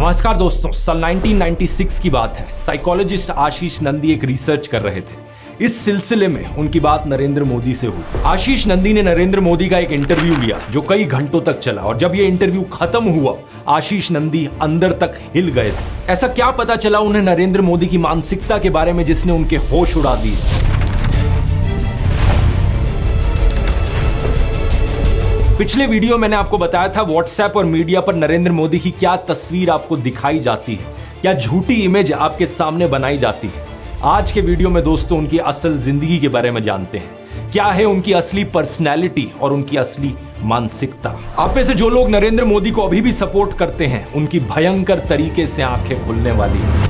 नमस्कार दोस्तों, साल 1996 की बात है। साइकोलॉजिस्ट आशीष नंदी एक रिसर्च कर रहे थे। इस सिलसिले में उनकी बात नरेंद्र मोदी से हुई। आशीष नंदी ने नरेंद्र मोदी का एक इंटरव्यू लिया जो कई घंटों तक चला, और जब यह इंटरव्यू खत्म हुआ आशीष नंदी अंदर तक हिल गए थे। ऐसा क्या पता चला उन्हें नरेंद्र मोदी की मानसिकता के बारे में जिसने उनके होश उड़ा दिए। पिछले वीडियो मैंने आपको बताया था व्हाट्सएप और मीडिया पर नरेंद्र मोदी की क्या तस्वीर आपको दिखाई जाती है, क्या झूठी इमेज आपके सामने बनाई जाती है। आज के वीडियो में दोस्तों उनकी असल जिंदगी के बारे में जानते हैं। क्या है उनकी असली पर्सनैलिटी और उनकी असली मानसिकता। आप में से जो लोग नरेंद्र मोदी को अभी भी सपोर्ट करते हैं उनकी भयंकर तरीके से आंखें खुलने वाली है।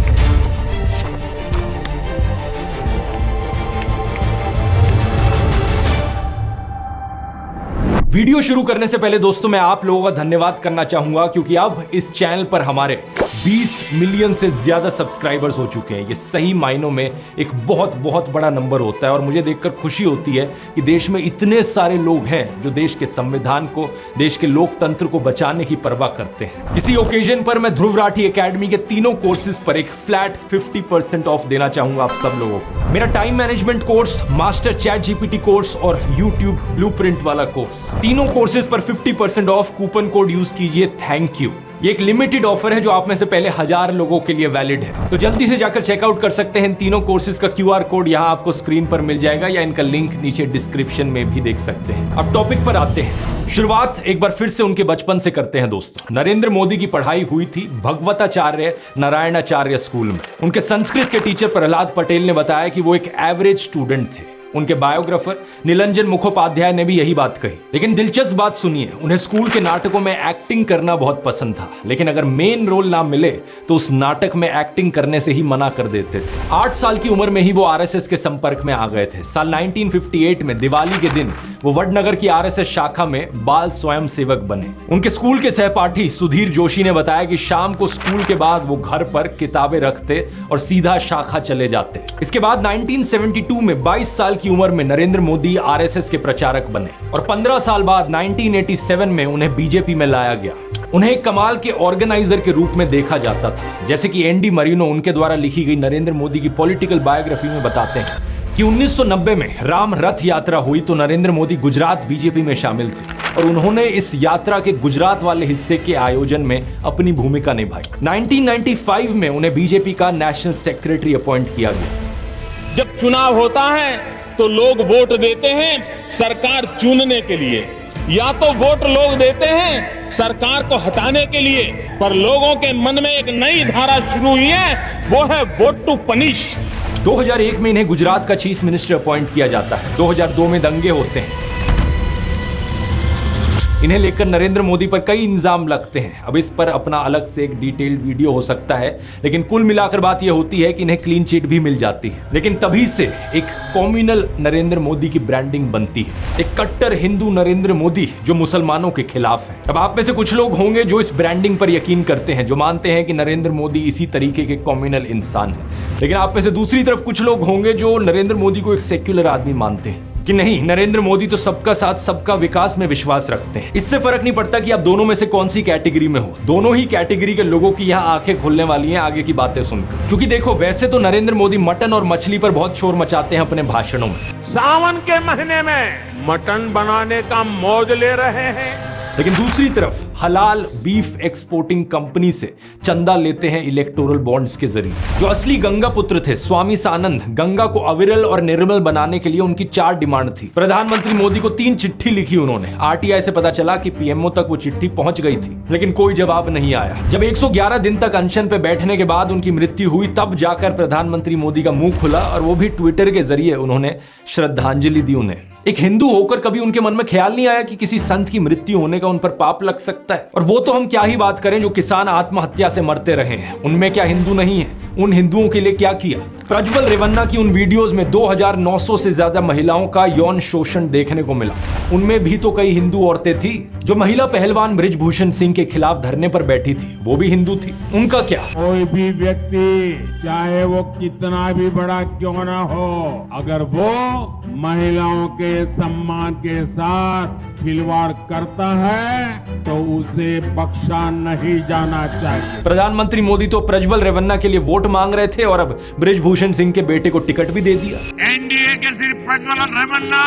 वीडियो शुरू करने से पहले दोस्तों मैं आप लोगों का धन्यवाद करना चाहूंगा, क्योंकि अब इस चैनल पर हमारे 20 मिलियन से ज्यादा सब्सक्राइबर्स हो चुके हैं। ये सही मायनों में एक बहुत बहुत बड़ा नंबर होता है, और मुझे देखकर खुशी होती है कि देश में इतने सारे लोग हैं जो देश के संविधान को, देश के लोकतंत्र को बचाने की परवाह करते हैं। इसी ओकेजन पर मैं ध्रुव राठी एकेडमी के तीनों कोर्सेज पर एक फ्लैट 50% ऑफ देना चाहूंगा आप सब लोगों को। मेरा time management course, master chat GPT course और यूट्यूब ब्लूप्रिंट वाला कोर्स, तीनों कोर्सेज पर 50% ऑफ कूपन कोड यूज कीजिए, थैंक यू। ये एक लिमिटेड ऑफर है जो आप में से पहले 1000 लोगों के लिए वैलिड है, तो जल्दी से जाकर चेकआउट कर सकते हैं। इन तीनों कोर्सेज का QR कोड यहां आपको स्क्रीन पर मिल जाएगा, या इनका लिंक नीचे डिस्क्रिप्शन में भी देख सकते हैं। अब टॉपिक पर आते हैं। शुरुआत एक बार फिर से उनके बचपन से करते हैं दोस्तों। नरेंद्र मोदी की पढ़ाई हुई थी भगवताचार्य नारायणाचार्य स्कूल में। उनके संस्कृत के टीचर प्रहलाद पटेल ने बताया कि वो एक एवरेज स्टूडेंट थे। उनके बायोग्राफर नीलंजन मुखोपाध्याय ने भी यही बात कही। लेकिन दिलचस्प बात सुनिए, उन्हें स्कूल के नाटकों में एक्टिंग करना बहुत पसंद था, लेकिन अगर मेन रोल ना मिले तो उस नाटक में एक्टिंग करने से ही मना कर देते थे। 8 साल की उम्र में ही वो RSS के संपर्क में आ गए थे। साल 1958 में दिवाली के दिन वो वडनगर की RSS शाखा में बाल स्वयं सेवक बने। उनके स्कूल के सहपाठी सुधीर जोशी ने बताया कि शाम को स्कूल के बाद वो घर पर किताबें रखते और सीधा शाखा चले जाते। इसके बाद 1972 में 22 साल की उम्र में नरेंद्र मोदी RSS के प्रचारक बने, और 15 साल बाद 1987 में उन्हें बीजेपी में लाया गया। उन्हें एक कमाल के ऑर्गेनाइजर के रूप में देखा जाता था। जैसे कि एनडी मरीनो उनके द्वारा लिखी गई नरेंद्र मोदी की पॉलिटिकल बायोग्राफी में बताते हैं कि 1990 में राम रथ यात्रा हुई तो नरेंद्र मोदी गुजरात बीजेपी में शामिल थे, और उन्होंने इस यात्रा के गुजरात वाले हिस्से के आयोजन में अपनी भूमिका निभाई। 1995 में उन्हें बीजेपी का नेशनल सेक्रेटरी अपॉइंट किया गया। जब चुनाव होता है तो लोग वोट देते हैं सरकार चुनने के लिए, या तो वोट लोग देते हैं सरकार को हटाने के लिए, पर लोगों के मन में एक नई धारा शुरू हुई है, वो है वोट टू पनिश। 2001 में इन्हें गुजरात का चीफ मिनिस्टर अपॉइंट किया जाता है। 2002 में दंगे होते हैं। इन्हें लेकर नरेंद्र मोदी पर कई इल्जाम लगते हैं। अब इस पर अपना अलग से एक डिटेल्ड वीडियो हो सकता है, लेकिन कुल मिलाकर बात यह होती है कि इन्हें क्लीन चिट भी मिल जाती है। लेकिन तभी से एक कॉम्युनल नरेंद्र मोदी की ब्रांडिंग बनती है, एक कट्टर हिंदू नरेंद्र मोदी जो मुसलमानों के खिलाफ है। अब आप में से कुछ लोग होंगे जो इस ब्रांडिंग पर यकीन करते हैं, जो मानते हैं कि नरेंद्र मोदी इसी तरीके के कॉम्युनल इंसान है। लेकिन आप में से दूसरी तरफ कुछ लोग होंगे जो नरेंद्र मोदी को एक सेक्युलर आदमी मानते हैं कि नहीं, नरेंद्र मोदी तो सबका साथ सबका विकास में विश्वास रखते हैं। इससे फर्क नहीं पड़ता कि आप दोनों में से कौन सी कैटेगरी में हो, दोनों ही कैटेगरी के लोगों की यहाँ आंखें खुलने वाली हैं आगे की बातें सुनकर। क्योंकि देखो, वैसे तो नरेंद्र मोदी मटन और मछली पर बहुत शोर मचाते हैं अपने भाषणों में। सावन के महीने में मटन बनाने का मौज ले रहे हैं, लेकिन दूसरी तरफ हलाल बीफ एक्सपोर्टिंग कंपनी से चंदा लेते हैं इलेक्टोरल बॉन्ड्स के जरिए। जो असली गंगा पुत्र थे स्वामी सानंद, गंगा को अविरल और निर्मल बनाने के लिए उनकी 4 डिमांड थी। प्रधानमंत्री मोदी को 3 चिट्ठी लिखी उन्होंने। RTI से पता चला कि PMO तक वो चिट्ठी पहुंच गई थी, लेकिन कोई जवाब नहीं आया। जब 111 दिन तक अनशन पे बैठने के बाद उनकी मृत्यु हुई, तब जाकर प्रधानमंत्री मोदी का मुंह खुला, और वो भी ट्विटर के जरिए उन्होंने श्रद्धांजलि दी उन्हें। एक हिंदू होकर कभी उनके मन में ख्याल नहीं आया कि किसी संत की मृत्यु होने का उन पर पाप लग सकता है। और वो तो हम क्या ही बात करें जो किसान आत्महत्या से मरते रहे हैं, उनमें क्या हिंदू नहीं है? उन हिंदुओं के लिए क्या किया? प्रज्वल रेवन्ना की उन वीडियोस में 2900 से ज्यादा महिलाओं का यौन शोषण देखने को मिला। उनमें भी तो कई हिंदू औरतें थी। जो महिला पहलवान बृजभूषण सिंह के खिलाफ धरने पर बैठी थी, वो भी हिंदू थी। उनका क्या? कोई भी व्यक्ति चाहे वो कितना भी बड़ा क्यों ना हो, अगर वो महिलाओं के सम्मान के साथ खिलवाड़ करता है तो उसे बख्शा नहीं जाना चाहिए। प्रधानमंत्री मोदी तो प्रज्वल रेवन्ना के लिए वोट मांग रहे थे और अब बृजभूषण सिंह के बेटे को टिकट भी दे दिया। एनडीए के सिर्फ प्रज्वल रेवन्ना,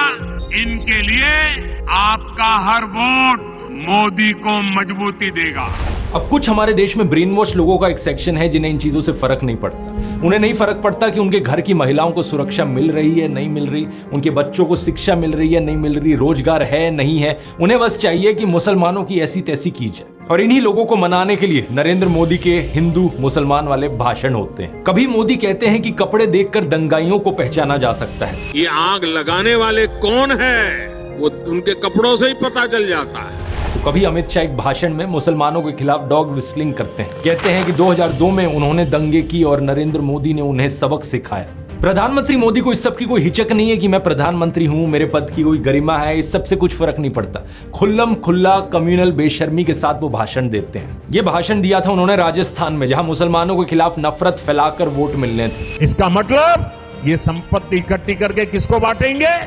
इनके लिए आपका हर वोट मोदी को मजबूती देगा। अब कुछ हमारे देश में ब्रेन वॉश लोगों का एक सेक्शन है जिन्हें इन चीजों से फर्क नहीं पड़ता। उन्हें नहीं फर्क पड़ता कि उनके घर की महिलाओं को सुरक्षा मिल रही है नहीं मिल रही, उनके बच्चों को शिक्षा मिल रही है नहीं मिल रही, रोजगार है नहीं है। उन्हें बस चाहिए कि मुसलमानों की ऐसी तैसी की जाए। और इन्हीं लोगों को मनाने के लिए नरेंद्र मोदी के हिंदू मुसलमान वाले भाषण होते हैं। कभी मोदी कहते हैं कि कपड़े देखकर दंगाइयों को पहचाना जा सकता है। ये आग लगाने वाले कौन है वो उनके कपड़ों से ही पता चल जाता है। तो कभी अमित शाह एक भाषण में मुसलमानों के खिलाफ डॉग विस्लिंग करते हैं, कहते हैं कि 2002 में उन्होंने दंगे की और नरेंद्र मोदी ने उन्हें सबक सिखाया। प्रधानमंत्री मोदी को इस सब की कोई हिचक नहीं है कि मैं प्रधानमंत्री हूं, मेरे पद की कोई गरिमा है, इस सब से कुछ फर्क नहीं पड़ता। खुल्लम खुल्ला कम्युनल बेशर्मी के साथ वो भाषण देते हैं। ये भाषण दिया था उन्होंने राजस्थान में, जहां मुसलमानों के खिलाफ नफरत फैलाकर वोट मिलने थे। इसका मतलब ये संपत्ति इकट्ठी करके किसको बांटेंगे?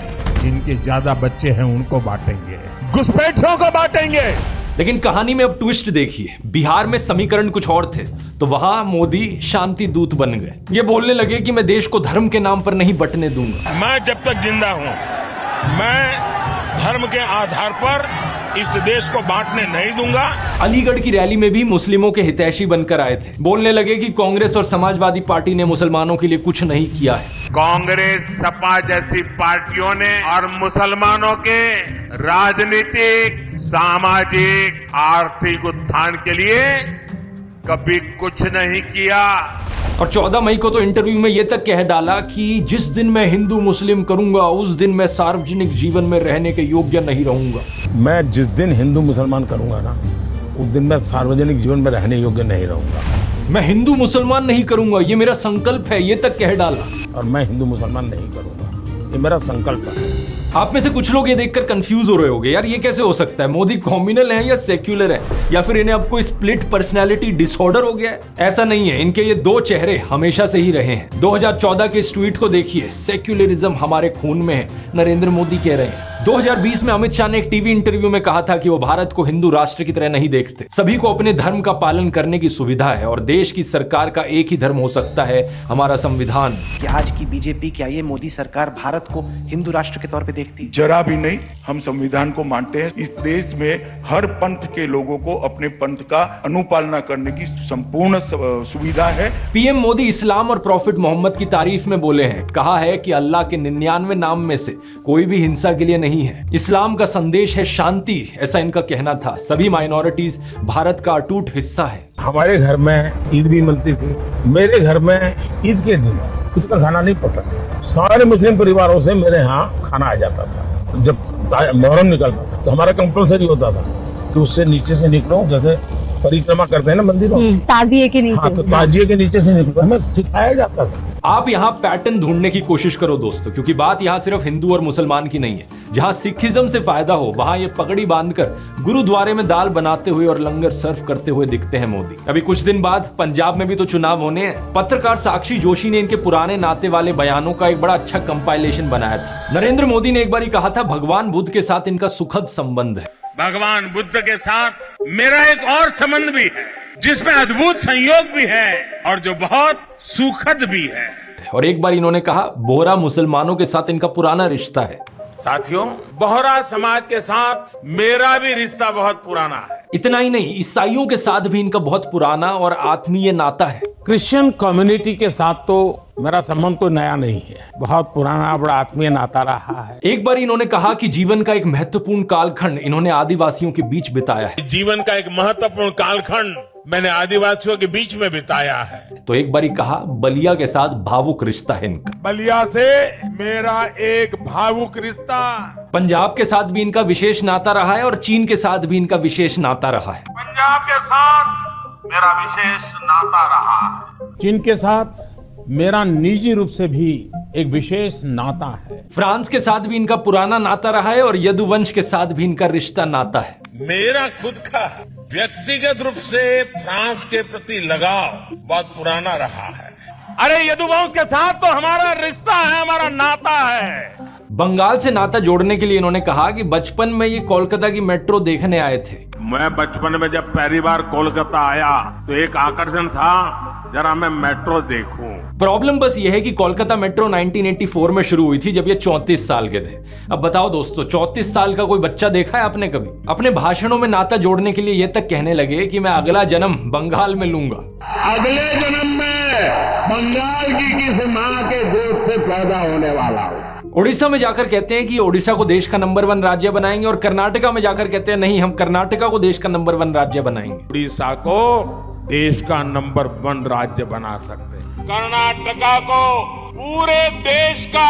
जिनके ज्यादा बच्चे हैं उनको बांटेंगे, घुसपैठियों को बांटेंगे। लेकिन कहानी में अब ट्विस्ट देखिए। बिहार में समीकरण कुछ और थे, तो वहां मोदी शांति दूत बन गए। ये बोलने लगे कि मैं देश को धर्म के नाम पर नहीं बंटने दूंगा। मैं जब तक जिंदा हूं, मैं धर्म के आधार पर इस देश को बांटने नहीं दूंगा। अलीगढ़ की रैली में भी मुस्लिमों के हितैषी बनकर आए थे। बोलने लगे कि कांग्रेस और समाजवादी पार्टी ने मुसलमानों के लिए कुछ नहीं किया है। कांग्रेस, सपा जैसी पार्टियों ने और मुसलमानों के राजनीतिक, सामाजिक, आर्थिक उत्थान के लिए कभी कुछ नहीं किया। और 14 मई को तो इंटरव्यू में ये तक कह डाला कि जिस दिन मैं हिंदू मुस्लिम करूंगा उस दिन मैं सार्वजनिक जीवन में रहने के योग्य नहीं रहूंगा। मैं जिस दिन हिंदू मुसलमान करूंगा ना, उस दिन मैं सार्वजनिक जीवन में रहने योग्य नहीं रहूंगा। मैं हिंदू मुसलमान नहीं करूंगा, ये मेरा संकल्प है, ये तक कह डाला। और मैं हिंदू मुसलमान नहीं करूंगा, ये मेरा संकल्प है। आप में से कुछ लोग ये देखकर कंफ्यूज हो रहे होंगे, यार ये कैसे हो सकता है? मोदी कॉम्युनल है या सेक्युलर है, या फिर इन्हें अब कोई स्प्लिट पर्सनैलिटी डिसऑर्डर हो गया है? ऐसा नहीं है, इनके ये दो चेहरे हमेशा से ही रहे हैं। 2014 के इस ट्वीट को देखिए, सेक्युलरिज्म हमारे खून में है, नरेंद्र मोदी कह रहे हैं। 2020 में अमित शाह ने एक टीवी इंटरव्यू में कहा था कि वो भारत को हिंदू राष्ट्र की तरह नहीं देखते। सभी को अपने धर्म का पालन करने की सुविधा है और देश की सरकार का एक ही धर्म हो सकता है, हमारा संविधान। कि आज की बीजेपी, क्या ये मोदी सरकार भारत को हिंदू राष्ट्र के तौर पे देखती? जरा भी नहीं। हम संविधान को मानते हैं। इस देश में हर पंथ के लोगों को अपने पंथ का अनुपालना करने की संपूर्ण सुविधा है। पीएम मोदी इस्लाम और प्रॉफिट मोहम्मद की तारीफ में बोले हैं, कहा है कि अल्लाह के 99 नाम में से कोई भी हिंसा के लिए नहीं है। इस्लाम का संदेश है शांति, ऐसा इनका कहना था। सभी माइनॉरिटीज भारत का अटूट हिस्सा है। हमारे घर में ईद भी मिलती थी। मेरे घर में ईद के दिन कुछ का खाना नहीं पड़ता था। सारे मुस्लिम परिवारों से मेरे यहाँ खाना आ जाता था। जब मुहर्रम निकलता था तो हमारा कंपल्सरी होता था कि उससे नीचे से निकलो, जैसे परिक्रमा करते हैं ना मंदिरों, ताजिए के नीचे। हाँ, तो ताजिए के नीचे से निकलो, हमें सिखाया जाता था। आप यहाँ पैटर्न ढूंढने की कोशिश करो दोस्तों, क्योंकि बात यहाँ सिर्फ हिंदू और मुसलमान की नहीं है। जहाँ सिखिज्म से फायदा हो वहाँ ये पगड़ी बांधकर गुरुद्वारे में दाल बनाते हुए और लंगर सर्व करते हुए दिखते हैं मोदी। अभी कुछ दिन बाद पंजाब में भी तो चुनाव होने हैं। पत्रकार साक्षी जोशी ने इनके पुराने नाते वाले बयानों का एक बड़ा अच्छा कंपाइलेशन बनाया था। नरेंद्र मोदी ने एक बार कहा था, भगवान बुद्ध के साथ इनका सुखद संबंध है। भगवान बुद्ध के साथ मेरा एक और संबंध भी है, जिसमें अद्भुत संयोग भी है और जो बहुत सुखद भी है। और एक बार इन्होंने कहा, बोहरा मुसलमानों के साथ इनका पुराना रिश्ता है। साथियों, बोहरा समाज के साथ मेरा भी रिश्ता बहुत पुराना है। इतना ही नहीं, ईसाइयों के साथ भी इनका बहुत पुराना और आत्मीय नाता है। क्रिश्चियन कम्युनिटी के साथ तो मेरा संबंध कोई नया नहीं है, बहुत पुराना बड़ा आत्मीय नाता रहा है। एक बार इन्होंने कहा कि जीवन का एक महत्वपूर्ण कालखंड इन्होंने आदिवासियों के बीच बिताया है। जीवन का एक महत्वपूर्ण कालखंड मैंने आदिवासियों के बीच में बिताया है। तो एक बार कहा, बलिया के साथ भावुक रिश्ता है इनका। बलिया से मेरा एक भावुक रिश्ता। पंजाब के साथ भी इनका विशेष नाता रहा है और चीन के साथ भी इनका विशेष नाता रहा है। पंजाब के साथ मेरा विशेष नाता रहा है। चीन के साथ मेरा निजी रूप से भी एक विशेष नाता है। फ्रांस के साथ भी इनका पुराना नाता रहा है और यदुवंश के साथ भी इनका रिश्ता नाता है। मेरा खुद का व्यक्तिगत रूप से फ्रांस के प्रति लगाव बहुत पुराना रहा है। अरे यदुवंश के साथ तो हमारा रिश्ता है, हमारा नाता है। बंगाल से नाता जोड़ने के लिए इन्होंने कहा कि बचपन में ये कोलकाता की मेट्रो देखने आए थे। मैं बचपन में जब पहली बार कोलकाता आया तो एक आकर्षण था, जरा मैं मेट्रो देखूं। प्रॉब्लम बस ये है कि कोलकाता मेट्रो 1984 में शुरू हुई थी जब ये 34 साल के थे। अब बताओ दोस्तों, 34 साल का कोई बच्चा देखा है आपने कभी? अपने भाषणों में नाता जोड़ने के लिए ये तक कहने लगे कि मैं अगला जन्म बंगाल में लूंगा। अगले जन्म में बंगाल की किसी माँ के गोद से पैदा होने वाला हूँ। उड़ीसा में जाकर कहते हैं कि ओडिशा को देश का नंबर 1 राज्य बनाएंगे, और कर्नाटका में जाकर कहते हैं नहीं, हम कर्नाटका को देश का नंबर 1 राज्य बनाएंगे। उड़ीसा को देश का नंबर 1 राज्य बना सकते हैं। कर्नाटका को पूरे देश का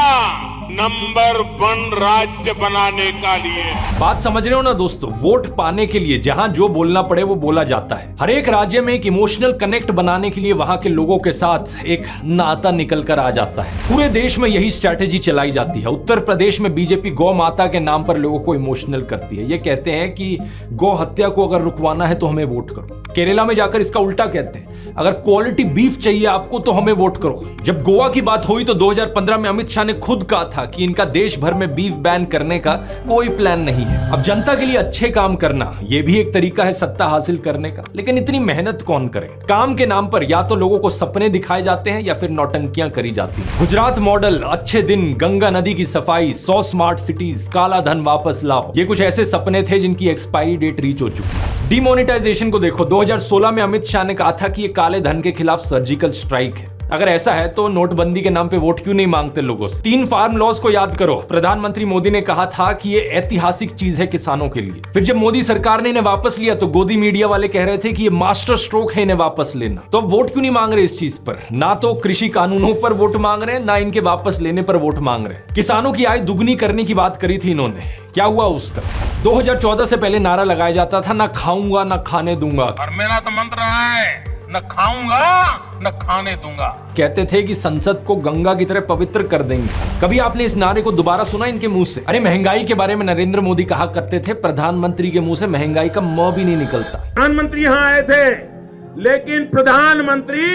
नंबर 1 राज्य बनाने का लिए। बात समझ रहे हो ना दोस्तों? वोट पाने के लिए जहां जो बोलना पड़े वो बोला जाता है। हर एक राज्य में एक इमोशनल कनेक्ट बनाने के लिए वहां के लोगों के साथ एक नाता निकल कर आ जाता है। पूरे देश में यही स्ट्रैटेजी चलाई जाती है। उत्तर प्रदेश में बीजेपी गौ माता के नाम पर लोगों को इमोशनल करती है। ये कहते हैं कि गौ हत्या को अगर रुकवाना है तो हमें वोट करो। केरला में जाकर इसका उल्टा कहते हैं, अगर क्वालिटी बीफ चाहिए आपको तो हमें वोट करो। जब गोवा की बात हुई तो 2015 में अमित शाह ने खुद कहा था कि इनका देश भर में बीफ बैन करने का कोई प्लान नहीं है। अब जनता के लिए अच्छे काम करना यह भी एक तरीका है सत्ता हासिल करने का, लेकिन इतनी मेहनत कौन करे? काम के नाम पर या तो लोगों को सपने दिखाए जाते हैं या फिर नौटंकियां करी जाती हैं। गुजरात मॉडल, अच्छे दिन, गंगा नदी की सफाई, 100 स्मार्ट सिटीज, काला धन वापस लाओ, ये कुछ ऐसे सपने थे जिनकी एक्सपायरी डेट रीच हो चुकी है। डिमोनेटाइजेशन को देखो, 2016 में अमित शाह ने कहा था कि ये काले धन के खिलाफ सर्जिकल स्ट्राइक है। अगर ऐसा है तो नोटबंदी के नाम पे वोट क्यों नहीं मांगते लोगों से? 3 फार्म लॉज को याद करो, प्रधानमंत्री मोदी ने कहा था कि ये ऐतिहासिक चीज है किसानों के लिए। फिर जब मोदी सरकार ने इन्हें वापस लिया तो गोदी मीडिया वाले कह रहे थे कि ये मास्टर स्ट्रोक है इन्हें वापस लेना। तो अब वोट क्यों नहीं मांग रहे इस चीज पर? ना तो कृषि कानूनों पर वोट मांग रहे हैं, ना इनके वापस लेने पर वोट मांग रहे हैं। किसानों की आय दुगनी करने की बात करी थी इन्होंने, क्या हुआ उसका? 2014 से पहले नारा लगाया जाता था, ना खाऊंगा ना खाने दूंगा। और मेरा तो मंत्र है, न खाऊंगा न खाने दूंगा। कहते थे कि संसद को गंगा की तरह पवित्र कर देंगे। कभी आपने इस नारे को दोबारा सुना इनके मुंह से? अरे महंगाई के बारे में नरेंद्र मोदी कहा करते थे, प्रधानमंत्री के मुंह से महंगाई का म भी नहीं निकलता। प्रधानमंत्री यहाँ आए थे, लेकिन प्रधानमंत्री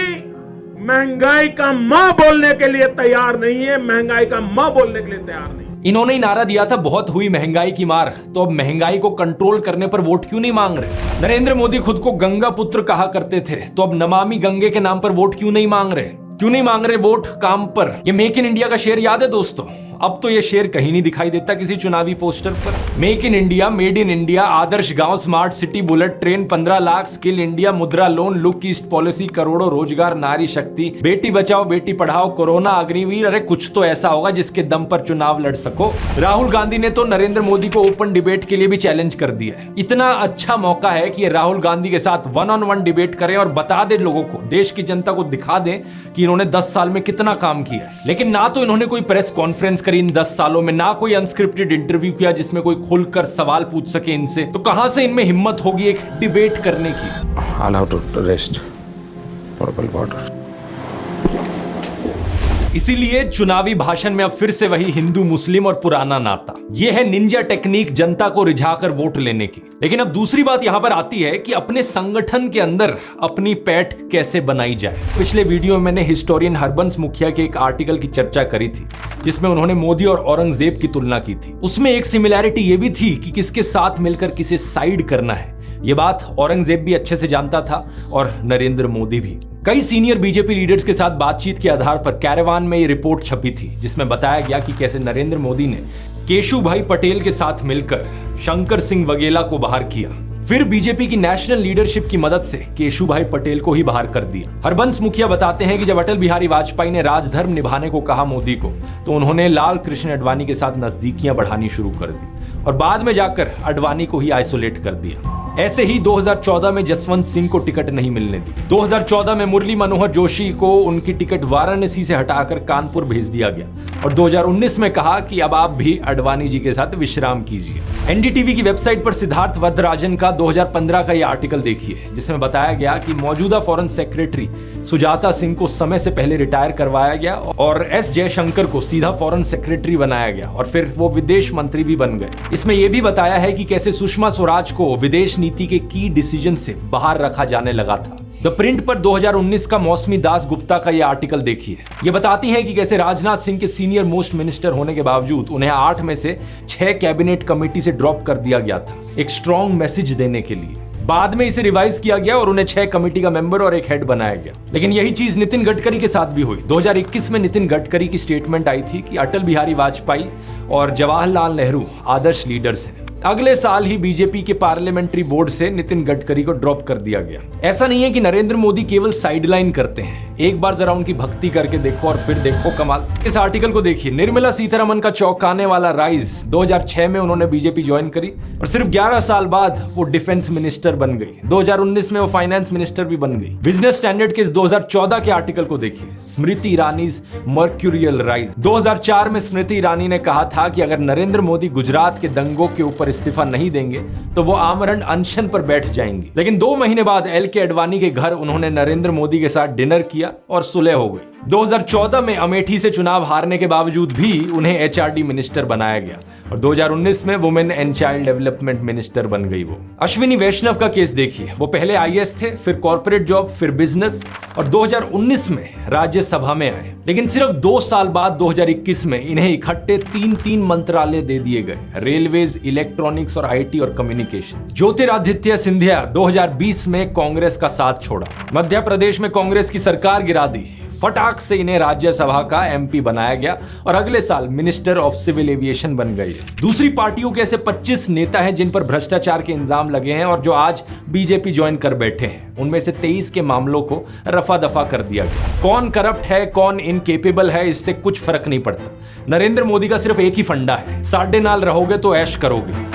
महंगाई का म बोलने के लिए तैयार नहीं है, महंगाई का म बोलने के लिए तैयार नहीं। इन्होंने ही नारा दिया था, बहुत हुई महंगाई की मार, तो अब महंगाई को कंट्रोल करने पर वोट क्यों नहीं मांग रहे? नरेंद्र मोदी खुद को गंगा पुत्र कहा करते थे, तो अब नमामि गंगे के नाम पर वोट क्यों नहीं मांग रहे? क्यों नहीं मांग रहे वोट काम पर? ये मेक इन इंडिया का शेर याद है दोस्तों? अब तो ये शेर कहीं नहीं दिखाई देता किसी चुनावी पोस्टर पर। Make in India, made in India, आदर्श गांव, smart city, bullet train, 15 lakh, skill India, Mudra loan, look east policy, करोड़ों रोजगार, नारी शक्ति, बेटी बचाओ बेटी पढ़ाओ, कोरोना, अग्निवीर। अरे कुछ तो ऐसा होगा जिसके दम पर चुनाव लड़ सको। राहुल गांधी ने तो नरेंद्र मोदी को ओपन डिबेट के लिए भी चैलेंज कर दिया है। इतना अच्छा मौका है कि राहुल गांधी के साथ 1-on-1 डिबेट करें और बता दे लोगों को, देश की जनता को दिखा दें कि इन्होंने 10 साल में कितना काम किया है। लेकिन ना तो इन्होंने कोई प्रेस कॉन्फ्रेंस करी इन 10 सालों में, ना कोई अनस्क्रिप्टेड इंटरव्यू किया जिसमें कोई खुलकर सवाल पूछ सके इनसे। तो कहां से इनमें हिम्मत होगी एक डिबेट करने की? Allow to rest. Portable water. इसीलिए चुनावी भाषण में अब फिर से वही हिंदू मुस्लिम और पुराना नाता। यह है निंजा टेक्निक जनता को रिझाकर वोट लेने की। लेकिन अब दूसरी बात यहां पर आती है कि अपने संगठन के अंदर अपनी पैठ कैसे बनाई जाए। पिछले वीडियो में मैंने हिस्टोरियन हरबंस मुखिया के एक आर्टिकल की चर्चा करी थी जिसमें उन्होंने मोदी और औरंगजेब की तुलना की थी। उसमें एक सिमिलैरिटी यह भी थी कि किसके साथ मिलकर किसे साइड करना है। ये बात औरंगजेब भी अच्छे से जानता था और नरेंद्र मोदी भी। कई सीनियर बीजेपी लीडर्स के साथ बातचीत के आधार पर कैरेवान में ये रिपोर्ट छपी थी जिसमें बताया गया कि कैसे नरेंद्र मोदी ने केशुभाई पटेल के साथ मिलकर शंकर सिंह वगेला को बाहर किया, फिर बीजेपी की नेशनल लीडरशिप की मदद से केशुभाई पटेल को ही बाहर कर दिया। हरबंस मुखिया बताते हैं कि जब अटल बिहारी वाजपेयी ने राजधर्म निभाने को कहा मोदी को, तो उन्होंने लाल कृष्ण आडवाणी के साथ नजदीकियां बढ़ानी शुरू कर दी और बाद में जाकर आडवाणी को ही आइसोलेट कर दिया। ऐसे ही 2014 में जसवंत सिंह को टिकट नहीं मिलने दी। 2014 में मुरली मनोहर जोशी को उनकी टिकट वाराणसी से हटाकर कानपुर भेज दिया गया और 2019 में कहा कि अब आप भी आडवाणी जी के साथ विश्राम कीजिए। एनडीटीवी की वेबसाइट पर सिद्धार्थ वरदराजन का 2015 का यह आर्टिकल देखिए जिसमें बताया गया कि मौजूदा फॉरेन सेक्रेटरी सुजाता सिंह को समय से पहले रिटायर करवाया गया और एस जयशंकर को सीधा फॉरेन सेक्रेटरी बनाया गया और फिर वो विदेश मंत्री भी बन गए। इसमें यह भी बताया है कि कैसे सुषमा स्वराज को विदेश नीति के की डिसीजन से बाहर रखा जाने लगा था। द प्रिंट पर 2019 का मौसमी दास गुप्ता का यह आर्टिकल देखिए। ये बताती हैं कि कैसे राजनाथ सिंह के सीनियर मोस्ट मिनिस्टर होने के बावजूद उन्हें 8 में से 6 कैबिनेट कमेटी से ड्रॉप कर दिया गया था, एक स्ट्रॉन्ग मैसेज देने के लिए। बाद में इसे रिवाइज किया गया और उन्हें 6 कमेटी का मेंबर और एक हेड बनाया गया। लेकिन यही चीज नितिन गडकरी के साथ भी हुई। 2021 में नितिन गडकरी की स्टेटमेंट आई थी कि अटल बिहारी वाजपेयी और जवाहरलाल नेहरू आदर्श लीडर्स हैं। अगले साल ही बीजेपी के पार्लियामेंट्री बोर्ड से नितिन गडकरी को ड्रॉप कर दिया गया। ऐसा नहीं है कि नरेंद्र मोदी केवल साइडलाइन करते हैं, एक बार जरा उनकी भक्ति करके देखो और फिर देखो कमाल। इस आर्टिकल को देखिए। निर्मला सीतारमण का चौंकाने वाला राइज। 2006 में उन्होंने बीजेपी ज्वाइन करी और सिर्फ 11 साल बाद वो डिफेंस मिनिस्टर बन गई। 2019 में वो फाइनेंस मिनिस्टर भी बन गई। बिजनेस स्टैंडर्ड के इस 2014 के आर्टिकल को देखिए। स्मृति ईरानीज मर्क्यूरियल राइज। 2004 में स्मृति ईरानी ने कहा था कि अगर नरेंद्र मोदी गुजरात के दंगों के ऊपर इस्तीफा नहीं देंगे तो वो आमरण अनशन पर बैठ जाएंगी। लेकिन 2 महीने बाद एलके अडवाणी के घर उन्होंने नरेंद्र मोदी के साथ डिनर किया और सुलह हो गई। 2014 में अमेठी से चुनाव हारने के बावजूद भी उन्हें एचआरडी मिनिस्टर बनाया गया और 2019 में women and child development minister बन गई वो। अश्विनी वैष्णव का केस देखिए। वो पहले आईएएस थे, फिर कॉर्पोरेट जॉब, फिर बिजनेस और 2019 में राज्यसभा में आए। लेकिन सिर्फ 2 साल बाद 2021 में इन्हें इकट्ठे 3 मंत्रालय दे दिए गए। रेलवेज, इलेक्ट्रॉनिक्स और आईटी और कम्युनिकेशन। ज्योतिरादित्य सिंधिया 2020 में कांग्रेस का साथ छोड़ा। मध्य प्रदेश में कांग्रेस की सरकार गिरा दी। फटाक से इन्हें राज्यसभा का एमपी बनाया गया और अगले साल मिनिस्टर ऑफ सिविल एविएशन बन गए। दूसरी पार्टियों के ऐसे 25 नेता हैं जिन पर भ्रष्टाचार के इल्जाम लगे हैं और जो आज बीजेपी ज्वाइन कर बैठे हैं। उनमें से 23 के मामलों को रफा दफा कर दिया गया। कौन करप्ट है, कौन इनकेपेबल है, इससे कुछ फर्क नहीं पड़ता। नरेंद्र मोदी का सिर्फ एक ही फंडा है, साढ़े नाल रहोगे तो ऐश करोगे।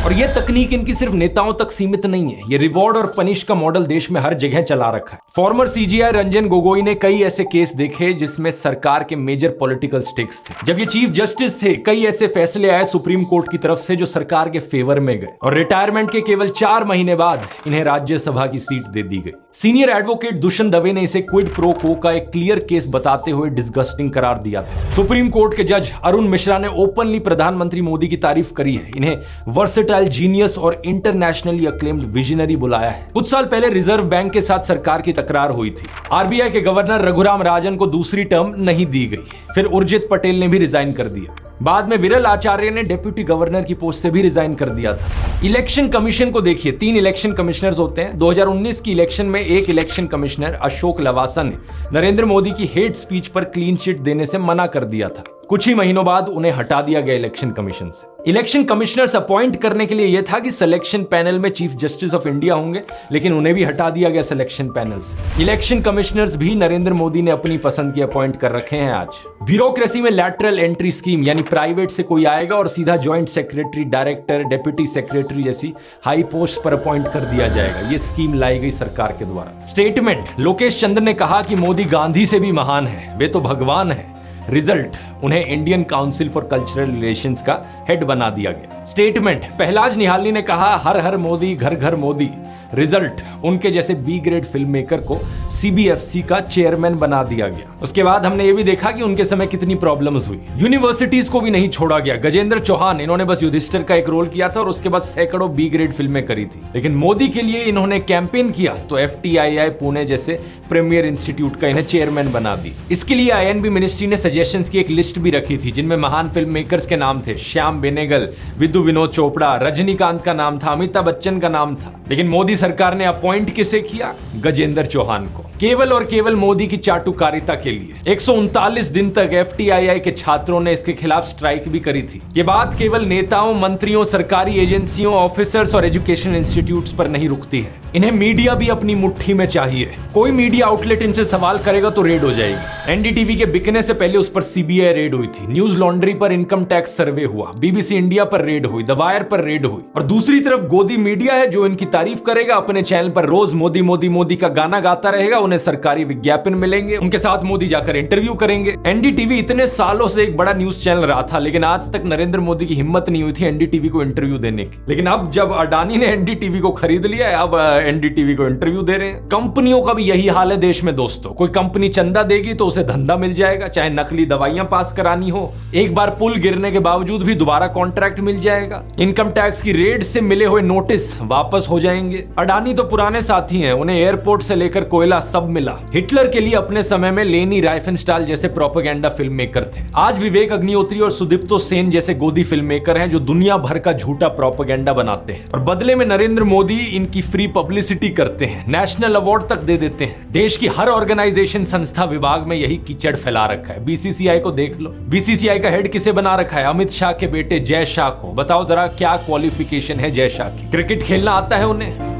और ये तकनीक इनकी सिर्फ नेताओं तक सीमित नहीं है, ये रिवॉर्ड और पनिश का मॉडल देश में हर जगह चला रखा है। फॉर्मर सीजीआई रंजन गोगोई ने कई ऐसे केस देखे जिसमें सरकार के मेजर पॉलिटिकल स्टेक्स थे। जब ये चीफ जस्टिस थे, कई ऐसे फैसले आए सुप्रीम कोर्ट की तरफ से जो सरकार के फेवर में गए और रिटायरमेंट के केवल 4 महीने बाद इन्हें राज्यसभा की सीट दे दी गई। सीनियर एडवोकेट दुष्यंत दवे ने इसे क्विड प्रो को का एक क्लियर केस बताते हुए डिस्गस्टिंग करार दिया था। सुप्रीम कोर्ट के जज अरुण मिश्रा ने ओपनली प्रधानमंत्री मोदी की तारीफ करी है। इन्हें वर्सेटाइल, जीनियस और इंटरनेशनली अक्लेम्ड विजनरी बुलाया है। कुछ साल पहले रिजर्व बैंक के साथ सरकार की तकरार हुई थी। आरबीआई के गवर्नर रघुराम राजन को दूसरी टर्म नहीं दी गई। फिर उर्जित पटेल ने भी रिजाइन कर दिया। बाद में विरल आचार्य ने डिप्टी गवर्नर की पोस्ट से भी रिजाइन कर दिया था। इलेक्शन कमीशन को देखिए। 3 इलेक्शन कमिश्नर्स होते हैं। 2019 की इलेक्शन में एक इलेक्शन कमिश्नर अशोक लवासा ने नरेंद्र मोदी की हेट स्पीच पर क्लीन चिट देने से मना कर दिया था। कुछ ही महीनों बाद उन्हें हटा दिया गया इलेक्शन कमीशन से। इलेक्शन कमिश्नर्स अपॉइंट करने के लिए यह था कि सिलेक्शन पैनल में चीफ जस्टिस ऑफ इंडिया होंगे, लेकिन उन्हें भी हटा दिया गया सिलेक्शन पैनल से। इलेक्शन कमिश्नर्स भी नरेंद्र मोदी ने अपनी पसंद की अपॉइंट कर रखे हैं आज। ब्यूरोक्रेसी में लैटरल एंट्री स्कीम, यानी प्राइवेट से कोई आएगा और सीधा joint secretary, director, deputy secretary जैसी हाई पोस्ट पर अपॉइंट कर दिया जाएगा। ये स्कीम लाई गई सरकार के द्वारा। स्टेटमेंट, लोकेश चंद्र ने कहा कि मोदी गांधी से भी महान है, वे तो भगवान है। रिजल्ट, उन्हें Indian council for cultural relations का हेड बना दिया गया। स्टेटमेंट, पहलाज निहालनी ने कहा हर हर मोदी, घर घर मोदी। रिजल्ट, उनके जैसे बी ग्रेड फिल्म मेकर को सीबीएफसी का चेयरमैन बना दिया गया। उसके बाद हमने ये भी देखा कि उनके समय कितनी प्रॉब्लम्स हुई। यूनिवर्सिटीज को भी नहीं छोड़ा गया। गजेंद्र चौहान, इन्होंने बस युधिष्ठिर का एक रोल किया था और उसके बाद सैकड़ों बी ग्रेड फिल्में करी थी। लेकिन मोदी के लिए इन्होंने कैंपेन किया तो FTII पुणे जैसे प्रीमियर इंस्टीट्यूट का इन्हें चेयरमैन बना दी। इसके लिए INB मिनिस्ट्री ने सजेशंस की एक लिस्ट भी रखी थी जिनमें महान फिल्म मेकर्स के नाम थे। श्याम बेनेगल, विदु विनोद चोपड़ा, रजनीकांत का नाम था, अमिताभ बच्चन का नाम था। लेकिन मोदी सरकार ने अपॉइंट किसे किया? गजेंद्र चौहान को। केवल और केवल मोदी की चाटुकारिता के लिए 139 दिन तक FTII के छात्रों ने इसके खिलाफ स्ट्राइक भी करी थी। ये बात केवल नेताओं, मंत्रियों, सरकारी एजेंसियों, ऑफिसर्स और एजुकेशन इंस्टीट्यूट्स पर नहीं रुकती है। इन्हें मीडिया भी अपनी मुट्ठी में चाहिए। कोई मीडिया आउटलेट इनसे सवाल करेगा तो रेड हो जाएगी। NDTV के बिकने से पहले उस पर CBI रेड हुई थी। न्यूज लॉन्ड्री पर इनकम टैक्स सर्वे हुआ। BBC इंडिया पर रेड हुई, द वायर पर रेड हुई। और दूसरी तरफ गोदी मीडिया है जो इनकी तारीफ करेगा, अपने चैनल पर रोज मोदी मोदी मोदी का गाना गाता रहेगा, उन्हें सरकारी विज्ञापन मिलेंगे, उनके साथ मोदी जाकर इंटरव्यू करेंगे। एनडीटीवी इतने सालों से एक बड़ा न्यूज चैनल रहा था, लेकिन आज तक नरेंद्र मोदी की हिम्मत नहीं हुई थी एनडीटीवी को इंटरव्यू देने की। लेकिन अब जब अडानी ने एनडीटीवी को खरीद लिया है, अब एनडीटीवी को इंटरव्यू दे रहे हैं। कंपनियों का भी यही हाल है देश में दोस्तों। कोई कंपनी चंदा देगी तो उसे धंधा मिल जाएगा, चाहे नकली दवाइयां पास करानी हो। एक बार पुल गिरने के बावजूद भी दोबारा कॉन्ट्रैक्ट मिल जाएगा। इनकम टैक्स की रेड से मिले हुए नोटिस वापस हो जाएंगे। अडानी तो पुराने साथी हैं, उन्हें एयरपोर्ट से लेकर कोयला सब मिला। हिटलर के लिए अपने समय में लेनी राइफेनस्टाल जैसे प्रोपेगेंडा फिल्म मेकर थे। आज विवेक अग्निहोत्री और सुदीप्तो सेन जैसे गोदी फिल्म मेकर हैं जो दुनिया भर का झूठा प्रोपेगेंडा बनाते हैं, और बदले में नरेंद्र मोदी इनकी फ्री पब्लिसिटी करते हैं, नेशनल अवार्ड तक दे देते हैं। देश की हर ऑर्गेनाइजेशन, संस्था, विभाग में यही कीचड़ फैला रखा है। बीसीसीआई को देख लो, बीसीसीआई का हेड किसे बना रखा है? अमित शाह के बेटे जय शाह को। बताओ जरा क्या क्वालिफिकेशन है जय शाह की? क्रिकेट खेलना आता है उन्हें?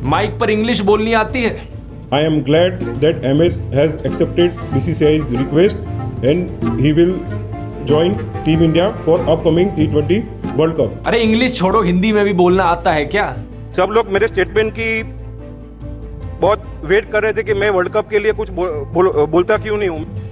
माइक पर इंग्लिश बोलनी आती है? I am glad that MS has accepted BCCI's request and he will join Team India for upcoming T20 World Cup. अरे इंग्लिश छोड़ो, हिंदी में भी बोलना आता है क्या? सब लोग मेरे स्टेटमेंट की बहुत वेट कर रहे थे कि मैं वर्ल्ड कप के लिए कुछ बोलता क्यों नहीं हूँ।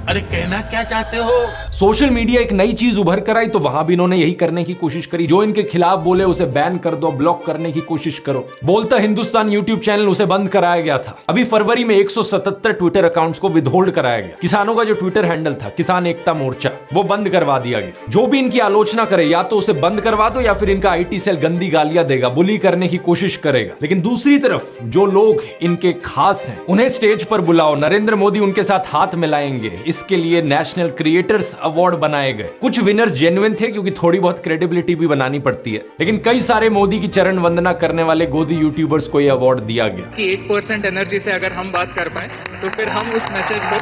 अरे कहना क्या चाहते हो? सोशल मीडिया एक नई चीज उभर कर आई तो वहां भी इन्होंने यही करने की कोशिश करी। जो इनके खिलाफ बोले उसे बैन कर दो, ब्लॉक करने की कोशिश करो। बोलता हिंदुस्तान यूट्यूब चैनल, उसे बंद कराया गया था। अभी फरवरी में 177 ट्विटर अकाउंट्स को विदहोल्ड कराया गया। किसानों का जो ट्विटर हैंडल था, किसान एकता मोर्चा, वो बंद करवा दिया गया। जो भी इनकी आलोचना करे या तो उसे बंद करवा दो या फिर इनका आईटी सेल गंदी गालियां देगा, बुली करने की कोशिश करेगा। लेकिन दूसरी तरफ जो लोग इनके खास हैं उन्हें स्टेज पर बुलाओ, नरेंद्र मोदी उनके साथ हाथ मिलाएंगे। इसके लिए नेशनल क्रिएटर्स अवार्ड बनाए गए। कुछ विनर्स जेन्युइन थे क्योंकि थोड़ी बहुत क्रेडिबिलिटी भी बनानी पड़ती है, लेकिन कई सारे मोदी की चरण वंदना करने वाले गोदी यूट्यूबर्स को यह अवार्ड दिया गया। कि 8% एनर्जी से अगर हम बात कर पाए तो फिर हम उस मैसेज को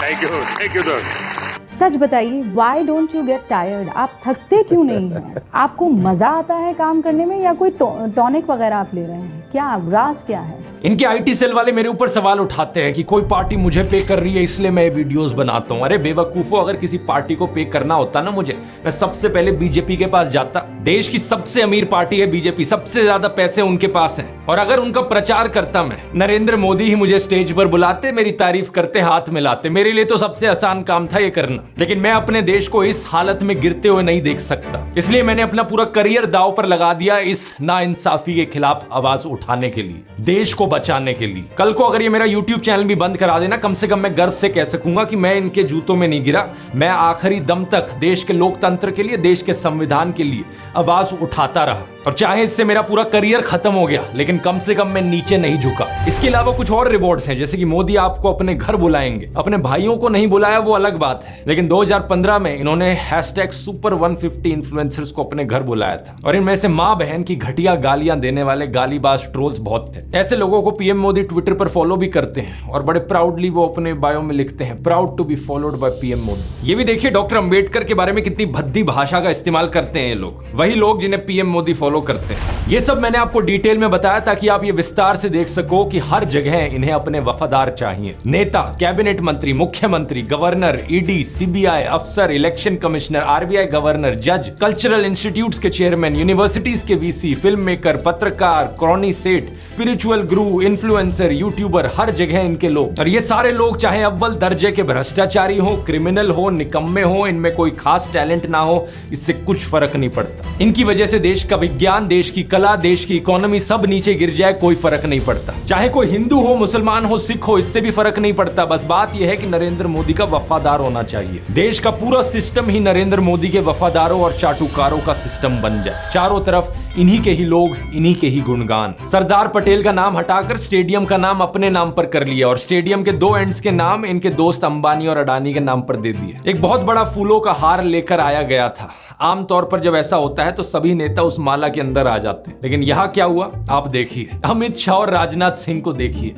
थैंक यू दोस्त। सच बताइए, why don't you get tired? आप थकते क्यों नहीं हैं? आपको मजा आता है काम करने में या कोई टॉनिक वगैरह आप ले रहे हैं? क्या राज क्या है? इनके आईटी सेल वाले मेरे ऊपर सवाल उठाते हैं कि कोई पार्टी मुझे पे कर रही है इसलिए मैं वीडियोस बनाता हूं। अरे बेवकूफो, अगर किसी पार्टी को पे करना होता ना मुझे, मैं सबसे पहले बीजेपी के पास जाता। देश की सबसे अमीर पार्टी है बीजेपी, सबसे ज्यादा पैसे उनके पास हैं। और अगर उनका प्रचार करता मैं, नरेंद्र मोदी ही मुझे स्टेज पर बुलाते, मेरी तारीफ करते, हाथ मिलाते। मेरे लिए तो सबसे आसान काम था ये करना। लेकिन मैं अपने देश को इस हालत में गिरते हुए नहीं देख सकता, इसलिए मैंने अपना पूरा करियर दांव पर लगा दिया इस नाइंसाफी के खिलाफ आवाज उठाने के लिए, देश को बचाने के लिए। कल को अगर ये मेरा YouTube चैनल भी बंद करा देना, कम से कम मैं गर्व से कह सकूंगा कि मैं इनके जूतों में नहीं गिरा। मैं आखिरी दम तक देश के लोकतंत्र के लिए, देश के संविधान के लिए आवाज उठाता रहा। और चाहे इससे मेरा पूरा करियर खत्म हो गया, लेकिन कम से कम मैं नीचे नहीं झुका। इसके अलावा कुछ और रिवॉर्ड्स हैं, जैसे कि मोदी आपको अपने घर बुलाएंगे। अपने भाइयों को नहीं बुलाया वो अलग बात है, लेकिन 2015 में इन्होंने #Super150 इन्फ्लुएंसर्स को अपने घर बुलाया था। और इनमें से मां बहन की घटिया गालियां देने वाले गालीबाज ट्रोल्स बहुत थे। ऐसे लोगों को पीएम मोदी ट्विटर पर फॉलो भी करते हैं और बड़े प्राउडली वो अपने बायो में लिखते हैं, proud to be followed by PM Modi. ये भी देखिए डॉक्टर अंबेडकर के बारे में कितनी भद्दी भाषा का इस्तेमाल करते हैं ये लोग, वही लोग जिन्हें पीएम मोदी फॉलो करते हैं। ये सब मैंने आपको डिटेल में बताया ताकि आप ये विस्तार से देख सको कि हर जगह इन्हें अपने वफादार चाहिए। नेता, कैबिनेट मंत्री, मुख्यमंत्री, गवर्नर, ईडी, सीबीआई अफसर, इलेक्शन कमिश्नर, आरबीआई गवर्नर, जज, कल्चरल इंस्टीट्यूट्स के चेयरमैन, यूनिवर्सिटीज के वीसी, फिल्म मेकर, पत्रकार, क्रॉनी सेठ, स्पिरिचुअल गुरु, इन्फ्लुएंसर, यूट्यूबर, हर जगह इनके लोग। और ये सारे लोग चाहे अव्वल दर्जे के भ्रष्टाचारी हो, क्रिमिनल हो, निकम्मे हो, इनमें कोई खास टैलेंट ना हो, इससे कुछ फर्क नहीं पड़ता। इनकी वजह से देश का विज्ञान, देश की कला, देश की इकोनॉमी सब नीचे गिर जाए, कोई फर्क नहीं पड़ता। चाहे कोई हिंदू हो, मुसलमान हो, सिख हो, इससे भी फर्क नहीं पड़ता। बस बात यह है कि नरेंद्र मोदी का वफादार होना चाहिए। देश का पूरा सिस्टम ही नरेंद्र मोदी के वफादारों और चाटुकारों का सिस्टम बन जाए। चारों तरफ इन्हीं के ही लोग, इन्हीं के ही गुणगान। सरदार पटेल का नाम हटाकर स्टेडियम का नाम अपने नाम पर कर लिया और स्टेडियम के 2 एंड्स के नाम इनके दोस्त अंबानी और अडानी के नाम पर दे दिए। एक बहुत बड़ा फूलों का हार लेकर आया गया था। आमतौर पर जब ऐसा होता है तो सभी नेता उस माला के अंदर आ जाते हैं, लेकिन यहां क्या हुआ आप देखिए। अमित शाह और राजनाथ सिंह को देखिए।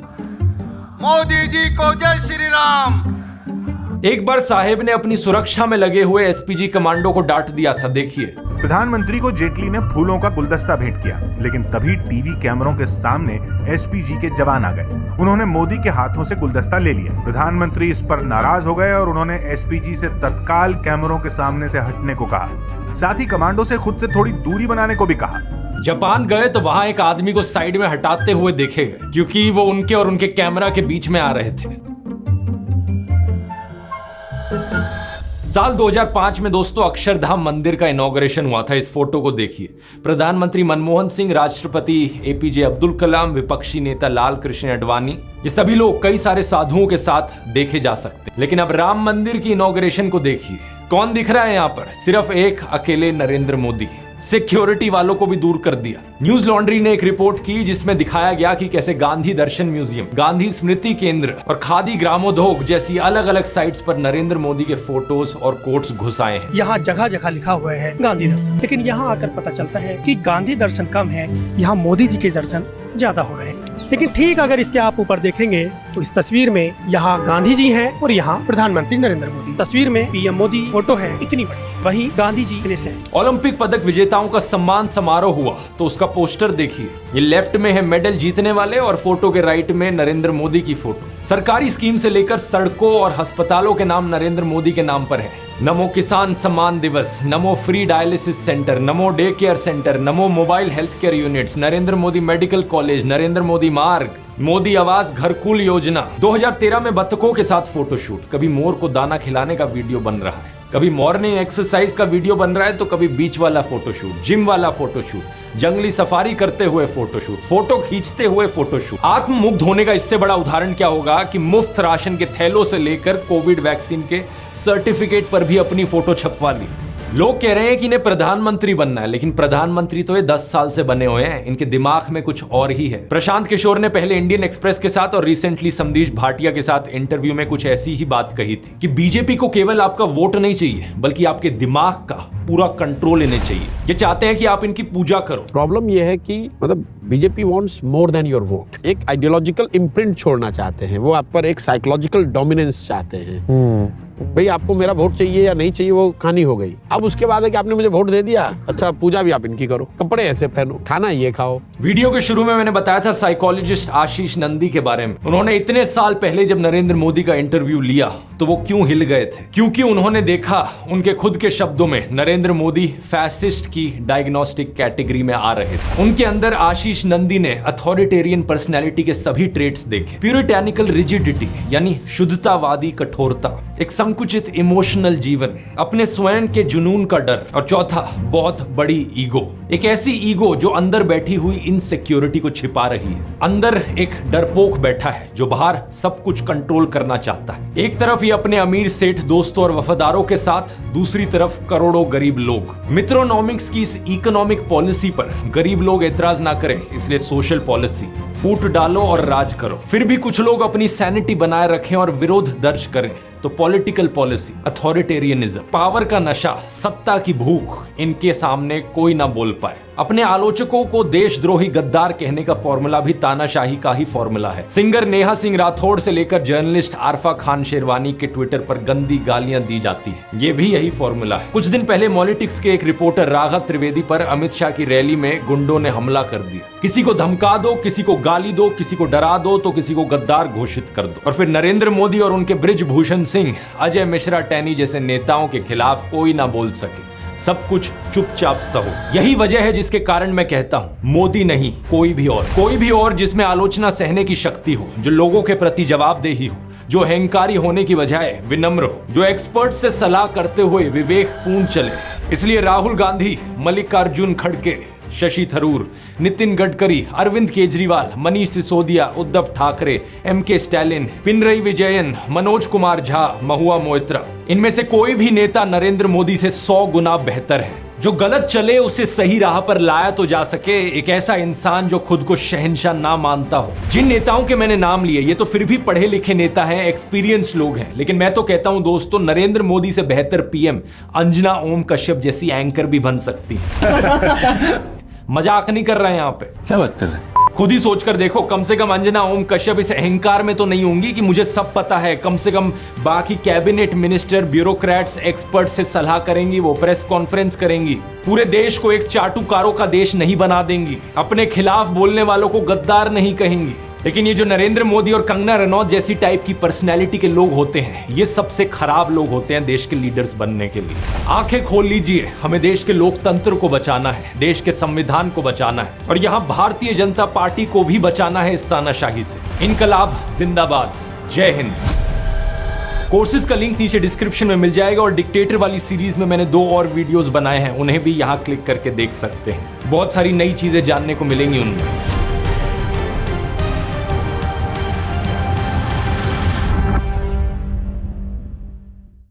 मोदी जी को जय श्री राम। एक बार साहेब ने अपनी सुरक्षा में लगे हुए एसपीजी कमांडो को डांट दिया था, देखिए। प्रधानमंत्री को जेटली ने फूलों का गुलदस्ता भेंट किया, लेकिन तभी टीवी कैमरों के सामने एसपीजी के जवान आ गए। उन्होंने मोदी के हाथों से गुलदस्ता ले लिया। प्रधानमंत्री इस पर नाराज हो गए और उन्होंने एसपीजी से तत्काल कैमरों के सामने से हटने को कहा। साथ ही कमांडो से खुद से थोड़ी दूरी बनाने को भी कहा। जापान गए तो वहां एक आदमी को साइड में हटाते हुए देखे गए क्योंकि वो उनके और उनके कैमरा के बीच में आ रहे थे। साल 2005 में दोस्तों अक्षरधाम मंदिर का इनॉग्रेशन हुआ था। इस फोटो को देखिए। प्रधानमंत्री मनमोहन सिंह, राष्ट्रपति एपीजे अब्दुल कलाम, विपक्षी नेता लाल कृष्ण आडवाणी, ये सभी लोग कई सारे साधुओं के साथ देखे जा सकते हैं। लेकिन अब राम मंदिर की इनॉग्रेशन को देखिए, कौन दिख रहा है यहाँ पर? सिर्फ एक अकेले नरेंद्र मोदी। सिक्योरिटी वालों को भी दूर कर दिया। न्यूज लॉन्ड्री ने एक रिपोर्ट की जिसमें दिखाया गया कि कैसे गांधी दर्शन म्यूजियम, गांधी स्मृति केंद्र और खादी ग्रामोद्योग जैसी अलग अलग साइट्स पर नरेंद्र मोदी के फोटोज और कोट्स घुसाए हैं। यहाँ जगह जगह लिखा हुआ है गांधी दर्शन, लेकिन यहाँ आकर पता चलता है कि गांधी दर्शन कम है, यहाँ मोदी जी के दर्शन ज्यादा हो रहे हैं। लेकिन ठीक अगर इसके आप ऊपर देखेंगे तो इस तस्वीर में यहाँ गांधी जी हैं और यहाँ प्रधानमंत्री नरेंद्र मोदी। तस्वीर में पीएम मोदी फोटो है इतनी बड़ी, वहीं गांधी जी इतने से। ओलंपिक पदक विजेताओं का सम्मान समारोह हुआ तो उसका पोस्टर देखिए। ये लेफ्ट में है मेडल जीतने वाले और फोटो के राइट में नरेंद्र मोदी की फोटो। सरकारी स्कीम से लेकर सड़कों और अस्पतालों के नाम नरेंद्र मोदी के नाम पर है। नमो किसान सम्मान दिवस, नमो फ्री डायलिसिस सेंटर, नमो डे केयर सेंटर, नमो mobile health care units, Narendra Modi medical college, Narendra Modi मार्ग, मोदी आवास घरकुल योजना। 2013 में बत्तखों के साथ फोटोशूट। कभी मोर को दाना खिलाने का वीडियो बन रहा है, कभी मॉर्निंग एक्सरसाइज का वीडियो बन रहा है, तो कभी बीच वाला फोटोशूट, जिम वाला फोटोशूट, जंगली सफारी करते हुए फोटोशूट, फोटो खींचते हुए फोटोशूट। आत्ममुग्ध होने का इससे बड़ा उदाहरण क्या होगा कि मुफ्त राशन के थैलों से लेकर कोविड वैक्सीन के सर्टिफिकेट पर भी अपनी फोटो छपवा ली। लोग कह रहे हैं कि इन्हें प्रधानमंत्री बनना है, लेकिन प्रधानमंत्री तो ये 10 साल से बने हुए हैं। इनके दिमाग में कुछ और ही है। प्रशांत किशोर ने पहले इंडियन एक्सप्रेस के साथ और रिसेंटली समदीश भाटिया के साथ इंटरव्यू में कुछ ऐसी ही बात कही थी कि बीजेपी को केवल आपका वोट नहीं चाहिए, बल्कि आपके दिमाग का पूरा कंट्रोल इन्हें चाहिए। ये चाहते हैं कि आप इनकी पूजा करो। प्रॉब्लम यह है कि मतलब BJP wants more than your vote. एक आइडियोलॉजिकल इम्प्रिंट छोड़ना चाहते हैं, वो आप पर एक साइकोलॉजिकल डोमिनेंस चाहते हैं। भाई आपको मेरा वोट चाहिए या नहीं चाहिए वो कहानी हो गई। अब उसके बाद है कि आपने मुझे वोट दे दिया, अच्छा पूजा भी आप इनकी करो, कपड़े ऐसे पहनो, खाना ये खाओ। वीडियो के शुरू में मैंने बताया था साइकोलॉजिस्ट आशीष नंदी के बारे में। उन्होंने इतने साल पहले जब नरेंद्र मोदी का इंटरव्यू लिया तो वो क्यों हिल गए थे? क्योंकि उन्होंने देखा, उनके खुद के शब्दों में, नरेंद्र मोदी फैसिस्ट की डायग्नोस्टिक कैटेगरी में आ रहे थे। उनके अंदर आशीष नंदी ने अथॉरिटेरियन पर्सनैलिटी के सभी ट्रेट्स देखे। प्यूरिटैनिकल रिजिडिटी यानी शुद्धतावादी कठोरता, एक संकुचित इमोशनल जीवन, अपने स्वयं के जुनून का डर, और चौथा बहुत बड़ी ईगो। एक ऐसी ईगो जो अंदर बैठी हुई इनसिक्योरिटी को छिपा रही है। अंदर एक डरपोक बैठा है जो बाहर सब कुछ कंट्रोल करना चाहता है। एक तरफ ये अपने अमीर सेठ दोस्तों और वफादारों के साथ, दूसरी तरफ करोड़ों गरीब लोग। मित्रोनॉमिक्स की इस इकोनॉमिक पॉलिसी पर गरीब लोग एतराज ना करें, इसलिए सोशल पॉलिसी, फूट डालो और राज करो। फिर भी कुछ लोग अपनी सैनिटी बनाए रखें और विरोध दर्ज करें तो पॉलिटिकल पॉलिसी, अथॉरिटेरियनिज्म, पावर का नशा, सत्ता की भूख, इनके सामने कोई ना बोल पाए। अपने आलोचकों को देशद्रोही गद्दार कहने का फॉर्मूला भी तानाशाही का ही फॉर्मूला है। सिंगर नेहा सिंह राठौड़ से लेकर जर्नलिस्ट आरफा खान शेरवानी के ट्विटर पर गंदी गालियां दी जाती है, ये भी यही फॉर्मूला है। कुछ दिन पहले पॉलिटिक्स के एक रिपोर्टर राघव त्रिवेदी पर अमित शाह की रैली में गुंडों ने हमला कर दिया। किसी को धमका दो, किसी को गाली दो, किसी को डरा दो, तो किसी को गद्दार घोषित कर दो। और फिर नरेंद्र मोदी और उनके बृजभूषण सिंह, अजय मिश्रा टैनी जैसे नेताओं के खिलाफ कोई ना बोल सके, सब कुछ चुपचाप सहो। यही वजह है जिसके कारण मैं कहता हूं, मोदी नहीं, कोई भी और जिसमें आलोचना सहने की शक्ति हो, जो लोगों के प्रति जवाबदेही हो, जो अहंकारी होने की बजाय विनम्र हो, जो एक्सपर्ट से सलाह करते हुए विवेकपूर्ण चले। इसलिए राहुल गांधी, मल्लिकार्जुन खड़गे, शशि थरूर, नितिन गडकरी, अरविंद केजरीवाल, मनीष सिसोदिया, उद्धव ठाकरे, एमके स्टैलिन, पिनरई विजयन, मनोज कुमार झा, महुआ मोइत्रा, इनमें से कोई भी नेता नरेंद्र मोदी से 100 गुना बेहतर है। जो गलत चले उसे सही राह पर लाया तो जा सके, एक ऐसा इंसान जो खुद को शहंशाह ना मानता हो। जिन नेताओं के मैंने नाम लिए ये तो फिर भी पढ़े लिखे नेता हैं, एक्सपीरियंस लोग हैं, लेकिन मैं तो कहता हूं दोस्तों, नरेंद्र मोदी से बेहतर पीएम अंजना ओम कश्यप जैसी एंकर भी बन सकती है। मजाक नहीं कर रहे हैं यहाँ पे। क्या बात कर रहे हैं? खुद ही सोचकर देखो, कम से कम अंजना ओम कश्यप इस अहंकार में तो नहीं होंगी कि मुझे सब पता है। कम से कम बाकी कैबिनेट मिनिस्टर, ब्यूरोक्रेट्स, एक्सपर्ट से सलाह करेंगी, वो प्रेस कॉन्फ्रेंस करेंगी, पूरे देश को एक चाटुकारों का देश नहीं बना देंगी, अपने खिलाफ बोलने वालों को गद्दार नहीं कहेंगी। लेकिन ये जो नरेंद्र मोदी और कंगना रनौत जैसी टाइप की पर्सनैलिटी के लोग होते हैं, ये सबसे खराब लोग होते हैं देश के लीडर्स बनने के लिए। आंखें खोल लीजिए, हमें देश के लोकतंत्र को बचाना है, देश के संविधान को बचाना है और यहाँ भारतीय जनता पार्टी को भी बचाना है इस तानाशाही से। इनकलाब जिंदाबाद, जय हिंद। कोर्सेज का लिंक नीचे डिस्क्रिप्शन में मिल जाएगा और डिक्टेटर वाली सीरीज में मैंने 2 और वीडियोस बनाए हैं, उन्हें भी यहाँ क्लिक करके देख सकते हैं। बहुत सारी नई चीजें जानने को मिलेंगी उनमें।